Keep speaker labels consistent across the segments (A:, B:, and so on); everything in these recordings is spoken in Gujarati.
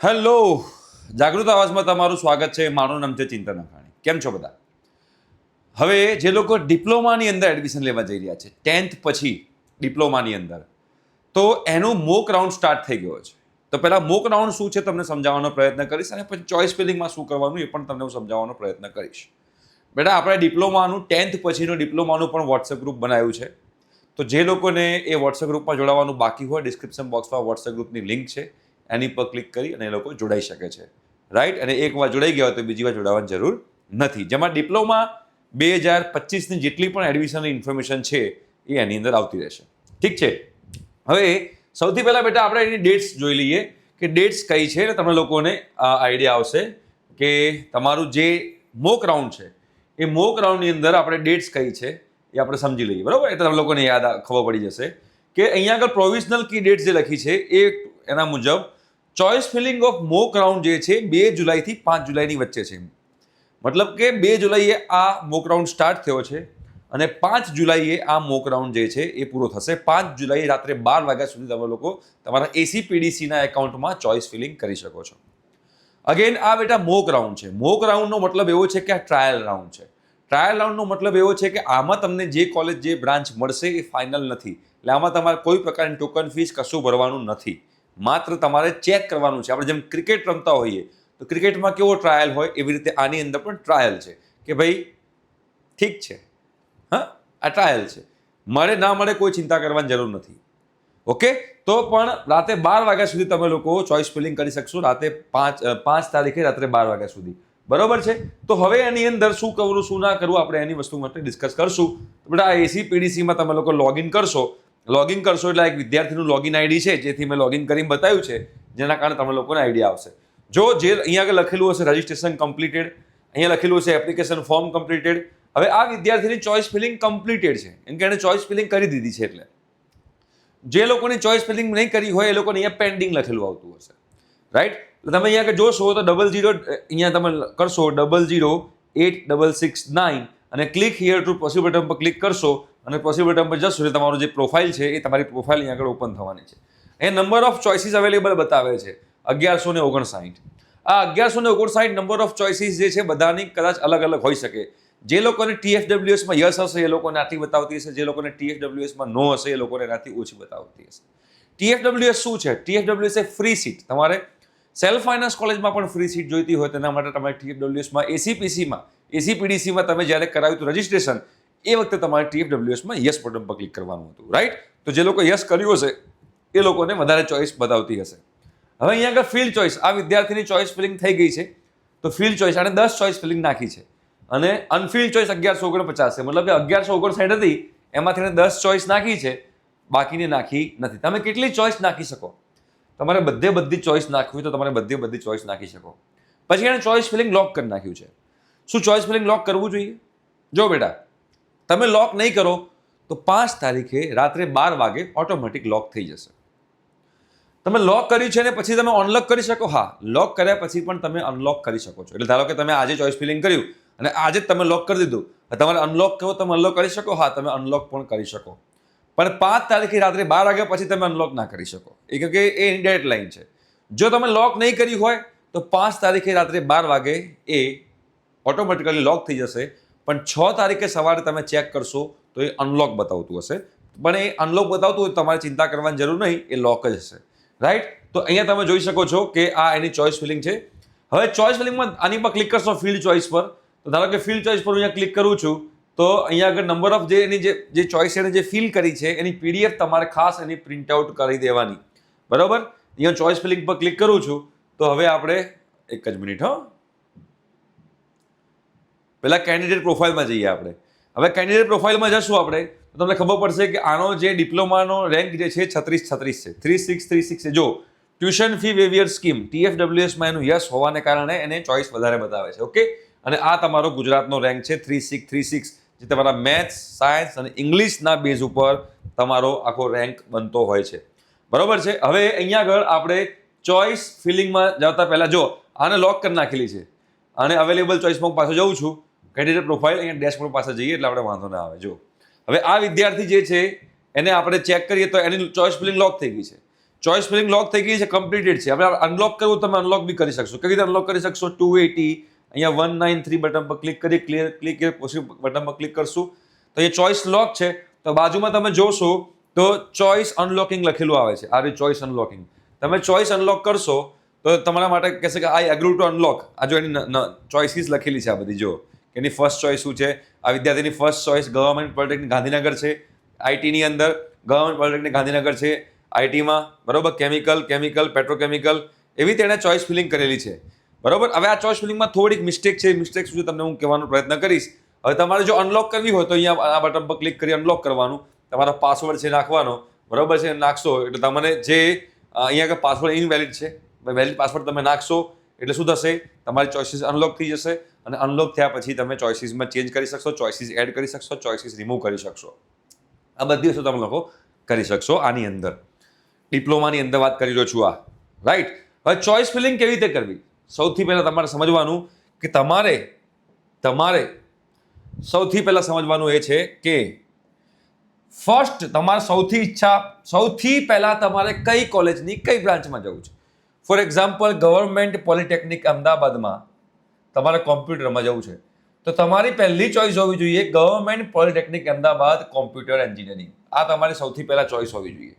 A: હેલો, જાગૃત આવાજમાં તમારું સ્વાગત છે. મારું નામ છે ચિંતન અખાણી. કેમ છો બધા? હવે જે લોકો ડિપ્લોમાની અંદર એડમિશન લેવા જઈ રહ્યા છે 10th પછી ડિપ્લોમાની અંદર, તો એનો મોક રાઉન્ડ સ્ટાર્ટ થઈ ગયો છે. તો પહેલાં મોક રાઉન્ડ શું છે તમને સમજાવવાનો પ્રયત્ન કરીશ, અને પછી ચોઇસ ફિલિંગમાં શું કરવાનું એ પણ તમને હું સમજાવવાનો પ્રયત્ન કરીશ. બેટા, આપણે ડિપ્લોમાનું 10th પછીનું ડિપ્લોમાનું પણ વોટ્સએપ ગ્રુપ બનાવ્યું છે. તો જે લોકોને એ વોટ્સએપ ગ્રુપમાં જોડાવાનું બાકી હોય, ડિસ્ક્રિપ્શન બોક્સમાં વોટ્સએપ ગ્રુપની લિંક છે, એની પર ક્લિક કરી અને એ લોકો જોડાઈ શકે છે. રાઈટ? અને એકવાર જોડાઈ ગયા હોય તો બીજી વાર જોડાવાની જરૂર નથી. જેમાં ડિપ્લોમા 2025ની જેટલી પણ એડમિશનની ઇન્ફોર્મેશન છે એ એની અંદર આવતી રહેશે. ઠીક છે? હવે સૌથી પહેલાં બેટા આપણે એની ડેટ્સ જોઈ લઈએ કે ડેટ્સ કઈ છે, એટલે તમને લોકોને આઈડિયા આવશે કે તમારું જે મોક રાઉન્ડ છે એ મોક રાઉન્ડની અંદર આપણે ડેટ્સ કઈ છે એ આપણે સમજી લઈએ. બરાબર? એટલે તમે લોકોને ખબર પડી જશે કે અહીંયા આગળ પ્રોવિઝનલ કી ડેટ જે લખી છે એ એના મુજબ choice feeling of mock round જે છે 2 જુલાઈથી 5 જુલાઈની વચ્ચે છે. મતલબ કે 2 જુલાઈએ આ મોક રાઉન્ડ સ્ટાર્ટ થયો છે અને 5 જુલાઈએ આ મોક રાઉન્ડ જે છે એ પૂરો થશે. 5 જુલાઈ રાત્રે 12 વાગ્યા સુધી તમે લોકો તમારા એસીપીડીસીના એકાઉન્ટમાં ચોઇસ ફિલિંગ કરી શકો છો. અગેન આ બેટા મોક રાઉન્ડ છે. મોક રાઉન્ડનો મતલબ એવો છે કે આ ટ્રાયલ રાઉન્ડ છે. ટ્રાયલ રાઉન્ડનો મતલબ એવો છે કે આમાં તમને જે કોલેજ જે બ્રાન્ચ મળશે એ ફાઇનલ નથી. એટલે આમાં તમારે કોઈ પ્રકારની ટોકન ફીસ કશું ભરવાનું નથી. માત્ર તમારે ચેક કરવાનું છે. આપણે જેમ ક્રિકેટ રમતા હોઈએ તો ક્રિકેટમાં કેવો ટ્રાયલ હોય, એવી રીતે આની અંદર પણ ટ્રાયલ છે કે ભાઈ ઠીક છે, હા આ ટ્રાયલ છે, મળે ના મળે કોઈ ચિંતા કરવાની જરૂર નથી. ઓકે? તો પણ રાતે 12 વાગ્યા સુધી તમે લોકો ચોઇસ ફિલિંગ કરી શકશો. રાતે 5 તારીખે રાત્રે 12 વાગ્યા સુધી. બરોબર છે? તો હવે એની અંદર શું કરવું શું ના કરવું આપણે એની વસ્તુ માટે ડિસ્કસ કરશું. બેટા એસીપીડીસીમાં તમે લોકો લોગિન કરશો એટલે એક વિદ્યાર્થીનું લોગિન આઈડી છે, જેથી મેં લોગિન કરીને બતાવ્યું છે, જેના કારણે તમે લોકોને આઈડિયા આવશે. જો જે અહીંયા આગળ લખેલું હશે રજિસ્ટ્રેશન કમ્પ્લીટેડ, અહીંયા લખેલું હશે એપ્લિકેશન ફોર્મ કમ્પ્લીટેડ. હવે આ વિદ્યાર્થીની ચોઇસ ફિલિંગ કમ્પ્લીટેડ છે, કેમ કે એણે ચોઇસ ફિલિંગ કરી દીધી છે. એટલે જે લોકોની ચોઇસ ફિલિંગ નહીં કરી હોય એ લોકોને અહીંયા પેન્ડિંગ લખેલું આવતું હશે. રાઈટ? એટલે તમે અહીંયા આગળ જોશો તો 00 અહીંયા તમે કરશો 008669 અને click here two proceed button પર ક્લિક કરશો અને પ્રોસીડ બટન પર જશો એટલે તમારું જે પ્રોફાઇલ છે એ તમારી પ્રોફાઇલ અહીંયા આગળ ઓપન થવાની છે. અહીંયા નંબર ઓફ ચોઇસીસ અવેલેબલ બતાવે છે 1159. આ 1159 નંબર ઓફ ચોઇસીસ જે છે બધાની કદાચ અલગ અલગ હોઈ શકે. જે લોકોને TFWSમાં યસ હશે એ લોકોને આટલી બતાવતી હશે, જે લોકોને TFWSમાં નો હશે એ લોકોને એનાથી ઓછી બતાવતી હશે. TFWS શું છે? TFWS એ ફ્રી સીટ. તમારે સેલ્ફ ફાઇનાન્સ કોલેજમાં પણ ફ્રી સીટ જોઈતી હોય તેના માટે તમારે TFWSમાં એસીપીડીસીમાં તમે જ્યારે કરાવ્યું હતું રજિસ્ટ્રેશન એ વખતે તમારે TFWSમાં યસ બટન પર ક્લિક કરવાનું હતું. રાઈટ? તો જે લોકો યસ કર્યું હશે એ લોકોને વધારે ચોઇસ બતાવતી હશે. હવે અહીંયા આગળ ફિલ્ડ ચોઇસ, આ વિદ્યાર્થીની ચોઇસ ફિલિંગ થઈ ગઈ છે તો ફિલ્ડ ચોઇસ અને 10 ચોઇસ ફિલિંગ નાખી છે અને અનફિલ્ડ ચોઇસ 1149 છે. મતલબ કે 1159 હતી એમાંથી 10 ચોઇસ નાખી છે, બાકીની નાખી નથી. તમે કેટલી ચોઇસ નાખી શકો? તમારે બધી ચોઇસ નાખવી તો તમારે બધી ચોઇસ નાખી શકો. પછી એને ચોઇસ ફિલિંગ લોક કરી નાખ્યું છે. શું ચોઇસ ફિલિંગ લોક કરવું જોઈએ? જો બેટા, તમે લોક નહીં કરો તો 5 તારીખે રાત્રે 12 વાગે ઓટોમેટિક લોક થઈ જશે. તમે લોક કર્યું છે ને પછી તમે અનલોક કરી શકો? હા, લોક કર્યા પછી પણ તમે અનલોક કરી શકો છો. એટલે ધારો કે તમે આજે ચોઇસ ફિલિંગ કર્યું અને આજે જ તમે લોક કરી દીધું, તમારે અનલોક કહો તમે અનલોક કરી શકો? હા, તમે અનલોક પણ કરી શકો. પણ 5 તારીખે રાત્રે 12 વાગ્યા પછી તમે અનલોક ના કરી શકો, એ કે એ ડેડલાઇન છે. જો તમે લોક નહીં કર્યું હોય તો 5 તારીખે રાત્રે 12 વાગે એ ઓટોમેટિકલી લોક થઈ જશે. પણ 6 તારીખે સવારે તમે ચેક કરશો તો એ અનલોક બતાવતું હશે. પણ એ અનલોક બતાવતું હોય તમારે ચિંતા કરવાની જરૂર નહીં, એ લોક જ હશે. રાઈટ? તો અહીંયા તમે જોઈ શકો છો કે આ એની ચોઇસ ફિલિંગ છે. હવે ચોઇસ ફિલિંગમાં આની પર ક્લિક કરશો ફિલ્ડ ચોઇસ પર, તો ધારો કે ફિલ્ડ ચોઇસ પર અહીંયા ક્લિક કરું છું તો અહીંયા આગળ નંબર ઓફ જે એની જે ચોઇસ એને જે ફિલ કરી છે એની PDF તમારે ખાસ એની પ્રિન્ટ આઉટ કરી દેવાની. બરાબર? અહીંયા ચોઇસ ફિલિંગ પર ક્લિક કરું છું તો હવે આપણે એક જ મિનિટ પહેલા કેન્ડિડેટ પ્રોફાઇલમાં જઈએ આપણે. હવે કેન્ડિડેટ પ્રોફાઇલમાં જશું આપણે તો તમને ખબર પડશે કે આનો જે ડિપ્લોમાનો રેન્ક જે છે 3636 છે, 3636 છે. જો ટ્યુશન ફી વેવિયર સ્કીમ TFWSમાં એનું યસ હોવાને કારણે એને ચોઇસ વધારે બતાવે છે. ઓકે? અને આ તમારો ગુજરાતનો રેન્ક છે 3636, જે તમારા મેથ્સ, સાયન્સ અને ઇંગ્લિશના બેઝ ઉપર તમારો આખો રેન્ક બનતો હોય છે. બરોબર છે? હવે અહીંયા આગળ આપણે ચોઇસ ફિલિંગમાં જતા પહેલાં જો આને લોક કરી નાખેલી છે અને અવેલેબલ ચોઇસમાં પાછો જઉં છું. કેન્ડિડેટ પ્રોફાઇલ અહીંયા ડેશબોર્ડ પાસે જઈએ એટલે આપણે વાંધો ના આવે. જો હવે આ વિદ્યાર્થી જે છે એને આપણે ચેક કરીએ તો એની ચોઇસ ફિલિંગ લોક થઈ ગઈ છે. ચોઇસ ફિલિંગ લોક થઈ ગઈ છે, કમ્પ્લીટેડ છે. હવે અનલોક કરવું તમે અનલોક બી કરી શકશો. કેવી રીતે અનલોક કરી શકશો? 280 અહીંયા 193 બટન પર ક્લિક કરી ક્લિક બટન પર ક્લિક કરશું તો એ ચોઇસ લોક છે. તો બાજુમાં તમે જોશો તો ચોઇસ અનલોકિંગ લખેલું આવે છે. આ ચોઇસ અનલોકિંગ તમે ચોઇસ અનલોક કરશો તો તમારા માટે કહેશે કે આઈ એગ્રી ટુ અનલોક. આ જો એની ચોઇસીસ લખેલી છે આ બધી. જો એની ફર્સ્ટ ચોઇસ શું છે? આ વિદ્યાર્થીની first choice government polytechnic Gandhinagar છે. આઈટીની અંદર ગવર્મેન્ટ પોલિટેકનિક ગાંધીનગર છે. આઈટીમાં બરોબર કેમિકલ પેટ્રોકેમિકલ એવી તેણે ચોઇસ ફિલિંગ કરેલી છે. બરોબર. હવે આ ચોઇસ ફિલિંગમાં થોડીક મિસ્ટેક છે. મિસ્ટેક શું છે તમને હું કહેવાનો પ્રયત્ન કરીશ. હવે તમારે જો અનલોક કરવી હોય તો અહીંયા આ બટન પર ક્લિક કરી અનલોક કરવાનું. તમારો પાસવર્ડ છે નાખવાનો. બરોબર છે. નાખશો એટલે તમને જે અહીંયા કે પાસવર્ડ ઇનવેલિડ છે, વેલિડ પાસવર્ડ તમે નાખશો એટલે શું થશે? તમારી ચોઇસીસ અનલોક થઈ જશે અને અનલોક થયા પછી તમે ચોઇસીસમાં ચેન્જ કરી શકશો, ચોઇસીસ એડ કરી શકશો, ચોઇસીસ રિમૂવ કરી શકશો. આ બધી વસ્તુ તમે લોકો કરી શકશો આની અંદર. ડિપ્લોમાની અંદર વાત કરી રહ્યો છું આ, રાઈટ. હવે ચોઇસ ફિલિંગ કેવી રીતે કરવી? સૌથી પહેલાં તમારે સમજવાનું કે તમારે સૌથી પહેલાં સમજવાનું એ છે કે ફર્સ્ટ તમારે સૌથી પહેલાં તમારે કઈ કોલેજની કઈ બ્રાન્ચમાં જવું છે. ફોર એક્ઝામ્પલ ગવર્મેન્ટ પોલિટેકનિક અમદાવાદમાં તમારે કોમ્પ્યુટરમાં જવું છે તો તમારી પહેલી ચોઇસ હોવી જોઈએ government polytechnic Ahmedabad computer engineering. આ તમારી સૌથી પહેલાં ચોઇસ હોવી જોઈએ.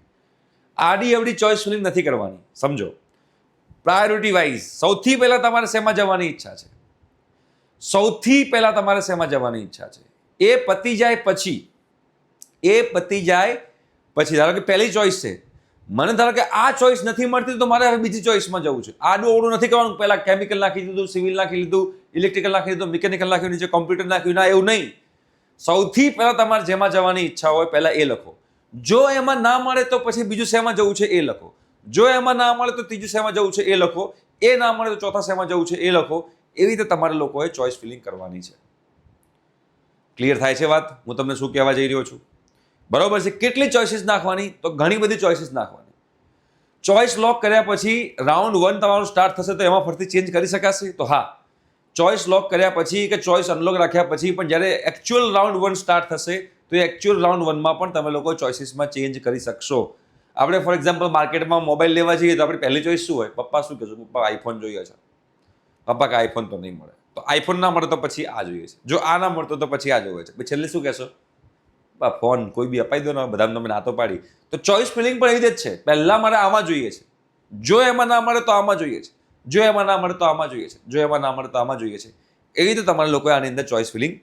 A: આડી અવડી ચોઇસ ફિલિંગ નથી કરવાની. સમજો, પ્રાયોરિટી વાઇઝ સૌથી પહેલાં તમારે શેમાં જવાની ઈચ્છા છે? સૌથી પહેલાં તમારે શેમાં જવાની ઈચ્છા છે? એ પતી જાય પછી ધારો કે પહેલી ચોઇસ છે, મને ધારો કે આ ચોઇસ નથી મળતી તો મારે હવે બીજી ચોઇસમાં જવું છે. આડું અવડું નથી કરવાનું. પહેલાં કેમિકલ નાખી દીધું, સિવિલ નાખી લીધું, ઇલેક્ટ્રિકલ નાખી દીધું, મિકેનિકલ નાખ્યું, નીચે કોમ્પ્યુટર નાખ્યું. ના, એવું નહીં. સૌથી પહેલાં તમારે જેમાં જવાની ઈચ્છા હોય પહેલાં એ લખો. જો એમાં ના મળે તો પછી બીજું શેમાં જવું છે એ લખો. જો એમાં ના મળે તો ત્રીજું શેમાં જવું છે એ લખો. એ ના મળે તો ચોથા શેમાં જવું છે એ લખો. એવી રીતે તમારે લોકોએ ચોઇસ ફિલિંગ કરવાની છે. ક્લિયર થાય છે વાત? હું તમને શું કહેવા જઈ રહ્યો છું? બરોબર છે. કેટલી ચોઇસીસ નાખવાની? તો ઘણી બધી ચોઇસીસ નાખવાની. ચોઇસ લોક કર્યા પછી રાઉન્ડ 1 તમારું સ્ટાર્ટ થશે તો એમાં ફરીથી ચેન્જ કરી શકાશે? તો હા. ચોઇસ લોક કર્યા પછી કે ચોઇસ અનલોક રાખ્યા પછી પણ જ્યારે એકચ્યુઅલ રાઉન્ડ 1 સ્ટાર્ટ થશે તો એ એકચ્યુઅલ રાઉન્ડ 1માં પણ તમે લોકો ચોઇસીસમાં ચેન્જ કરી શકશો. આપણે ફોર એક્ઝામ્પલ માર્કેટમાં મોબાઈલ લેવા જઈએ તો આપણી પહેલી ચોઇસ શું હોય? પપ્પા શું કહેશો? પપ્પા આઈફોન જોઈએ છે. પપ્પા કે આઈફોન તો નહીં મળે, તો આઈફોન ના મળે તો પછી આ જોઈએ છે. જો આ ના મળતો તો પછી આ જોઈએ છે. પછી છેલ્લે શું કહેશો? ફોન કોઈ બી અપાઈ દો ને, બધાને તમે ના તો પાડી. તો ચોઇસ ફિલિંગ પણ એવી જ છે. પહેલાં મારે આમાં જોઈએ છે, જો એમાં ના મળે તો આમાં જોઈએ છે, જો એમાં ના મળે તો આમાં જોઈએ છે, જો એમાં ના મળે તો આમાં જોઈએ છે. એવી રીતે તમારે લોકોએ આની અંદર ચોઇસ ફિલિંગ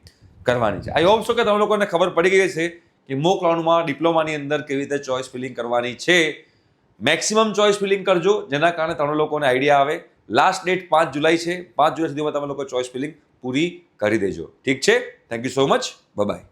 A: કરવાની છે. આઈ હોપ છો કે તમે લોકોને ખબર પડી ગઈ છે કે મોક રાઉન્ડમાં ડિપ્લોમાની અંદર કેવી રીતે ચોઇસ ફિલિંગ કરવાની છે. મેક્સિમમ ચોઇસ ફિલિંગ કરજો જેના કારણે તમને લોકોને આઈડિયા આવે. લાસ્ટ ડેટ 5 જુલાઈ છે. 5 જુલાઈ સુધીમાં તમે લોકો ચોઇસ ફિલિંગ પૂરી કરી દેજો. ઠીક છે? Thank you so much. By.